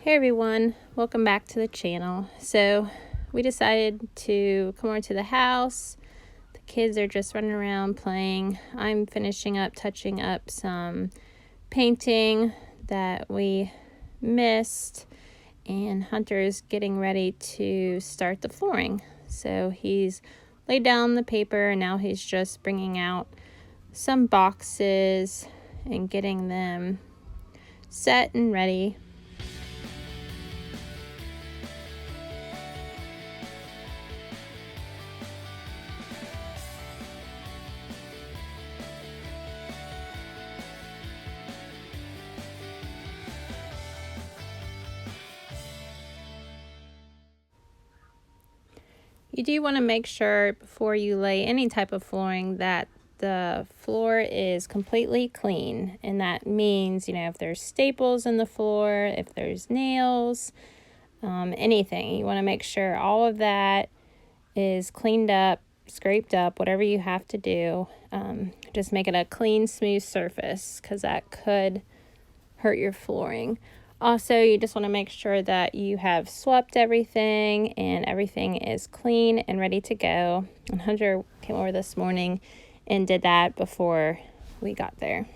Hey everyone, welcome back to the channel. So we decided to come over to the house. The kids are just running around playing. I'm finishing up, touching up some painting that we missed, and Hunter's getting ready to start the flooring. So he's laid down the paper and now he's just bringing out some boxes and getting them set and ready. You do want to make sure before you lay any type of flooring that the floor is completely clean. And that means, if there's staples in the floor, if there's nails, anything. You want to make sure all of that is cleaned up, scraped up, whatever you have to do. Just make it a clean, smooth surface because that could hurt your flooring. Also, you just want to make sure that you have swept everything and everything is clean and ready to go. And Hunter came over this morning and did that before we got there.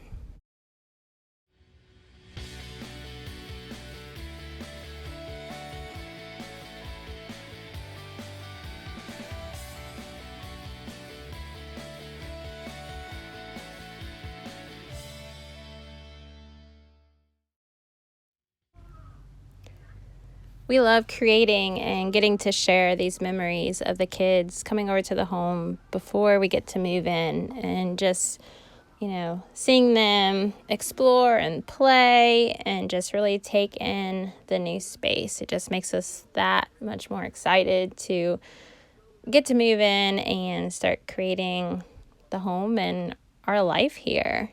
We love creating and getting to share these memories of the kids coming over to the home before we get to move in, and just, seeing them explore and play and just really take in the new space. It just makes us that much more excited to get to move in and start creating the home and our life here.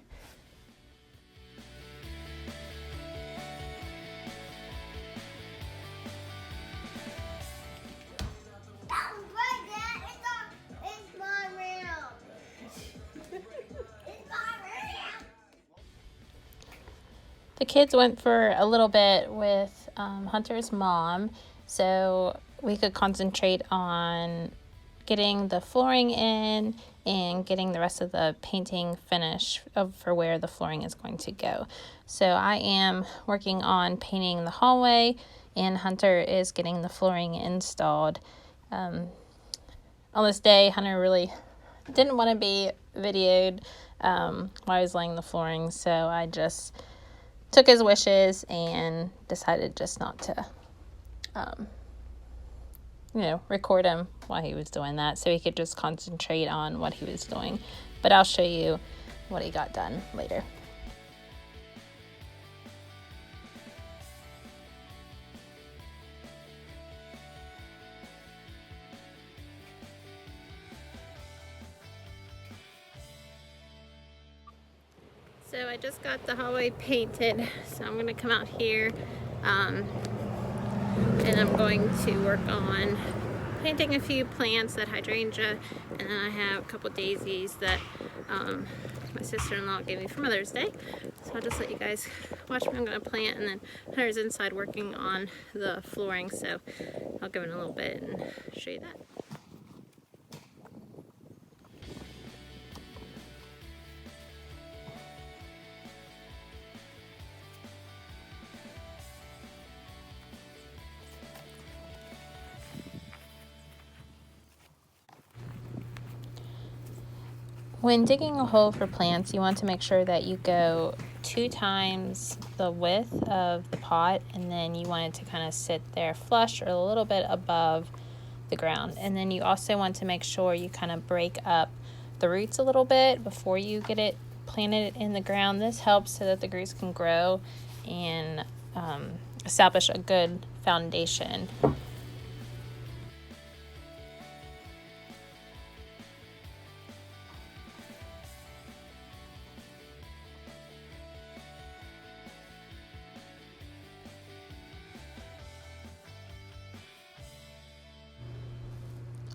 The kids went for a little bit with Hunter's mom, so we could concentrate on getting the flooring in and getting the rest of the painting finished for where the flooring is going to go. So I am working on painting the hallway, and Hunter is getting the flooring installed. On this day, Hunter really didn't want to be videoed while I was laying the flooring, so I just took his wishes and decided just not to, record him while he was doing that, so he could just concentrate on what he was doing. But I'll show you what he got done later. So I just got the hallway painted, so I'm going to come out here and I'm going to work on planting a few plants, that hydrangea, and then I have a couple daisies that my sister-in-law gave me for Mother's Day. So I'll just let you guys watch me. I'm going to plant, and then Hunter's inside working on the flooring, so I'll give it a little bit and show you that. When digging a hole for plants, you want to make sure that you go 2 times the width of the pot, and then you want it to kind of sit there flush or a little bit above the ground. And then you also want to make sure you kind of break up the roots a little bit before you get it planted in the ground. This helps so that the roots can grow and establish a good foundation.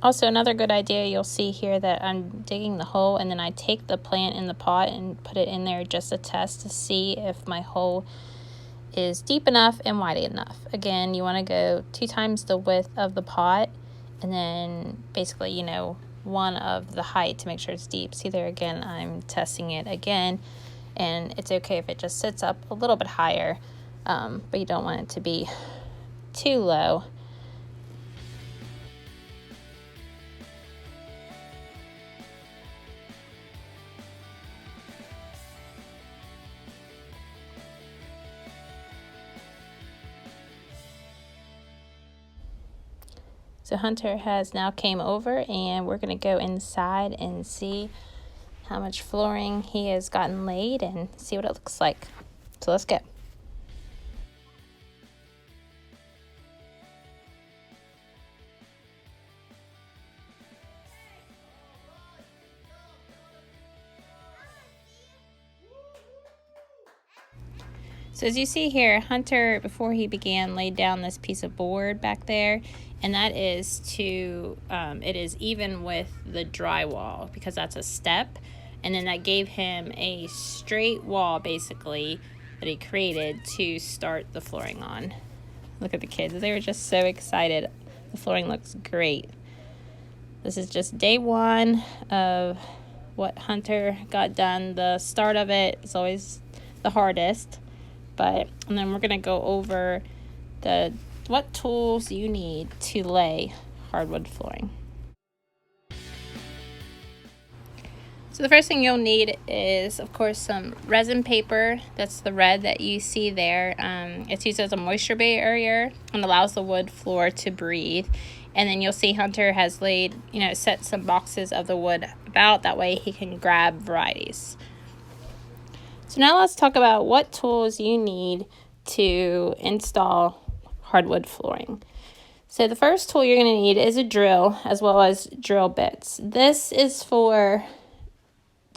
Also, another good idea, you'll see here that I'm digging the hole, and then I take the plant in the pot and put it in there just to test to see if my hole is deep enough and wide enough. Again, you want to go 2 times the width of the pot, and then basically, you know, 1 of the height to make sure it's deep. See there, again, I'm testing it again, and it's okay if it just sits up a little bit higher, but you don't want it to be too low. So Hunter has now came over, and we're going to go inside and see how much flooring he has gotten laid and see what it looks like. So let's go. So as you see here, Hunter, before he began, laid down this piece of board back there, and that is to, it is even with the drywall because that's a step, and then that gave him a straight wall basically that he created to start the flooring on. Look at the kids, they were just so excited. The flooring looks great. This is just day 1 of what Hunter got done. The start of it is always the hardest. And then we're going to go over what tools you need to lay hardwood flooring. So the first thing you'll need is, of course, some resin paper. That's the red that you see there. It's used as a moisture barrier and allows the wood floor to breathe. And then you'll see Hunter has laid, set some boxes of the wood about. That way he can grab varieties. So now let's talk about what tools you need to install hardwood flooring. So the first tool you're going to need is a drill as well as drill bits. This is so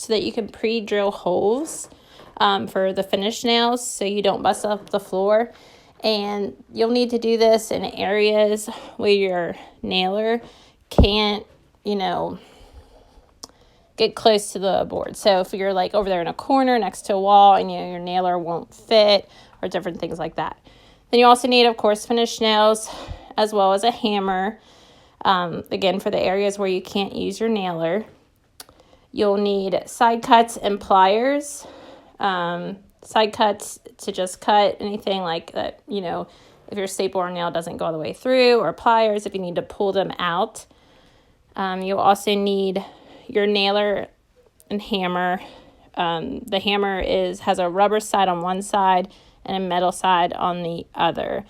that you can pre-drill holes for the finish nails so you don't bust up the floor. And you'll need to do this in areas where your nailer can't, get close to the board. So if you're like over there in a corner next to a wall and your nailer won't fit, or different things like that. Then you also need, of course, finished nails as well as a hammer, again for the areas where you can't use your nailer. You'll need side cuts and pliers. Side cuts to just cut anything like that, if your staple or nail doesn't go all the way through, or pliers if you need to pull them out. You'll also need your nailer and hammer. The hammer has a rubber side on one side and a metal side on the other.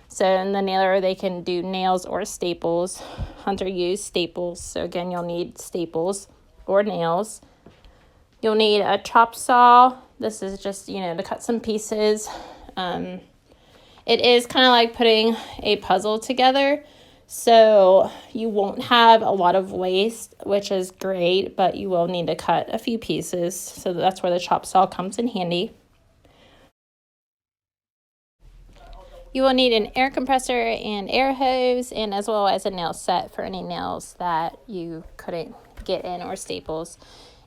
So in the nailer, they can do nails or staples. Hunter used staples, so again, you'll need staples or nails. You'll need a chop saw. This is just, to cut some pieces. It is kind of like putting a puzzle together. So you won't have a lot of waste, which is great, but you will need to cut a few pieces. So that's where the chop saw comes in handy. You will need an air compressor and air hose, and as well as a nail set for any nails that you couldn't get in, or staples.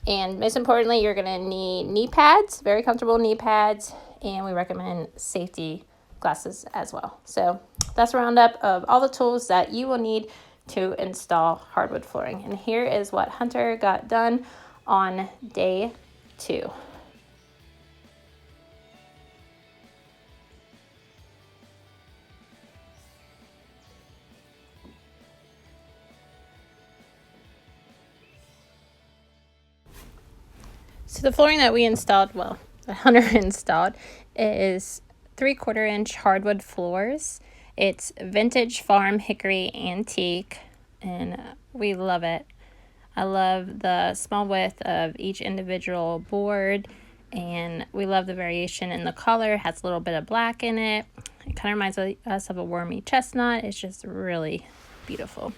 And most importantly, you're going to need knee pads, very comfortable knee pads, and we recommend safety glasses as well. So that's a roundup of all the tools that you will need to install hardwood flooring. And here is what Hunter got done on day 2. So the flooring that we installed, that Hunter installed, is 3/4 inch hardwood floors. It's vintage farm hickory antique, and we love it. I love the small width of each individual board, and we love the variation in the color. It has a little bit of black in it. It kind of reminds us of a wormy chestnut. It's just really beautiful.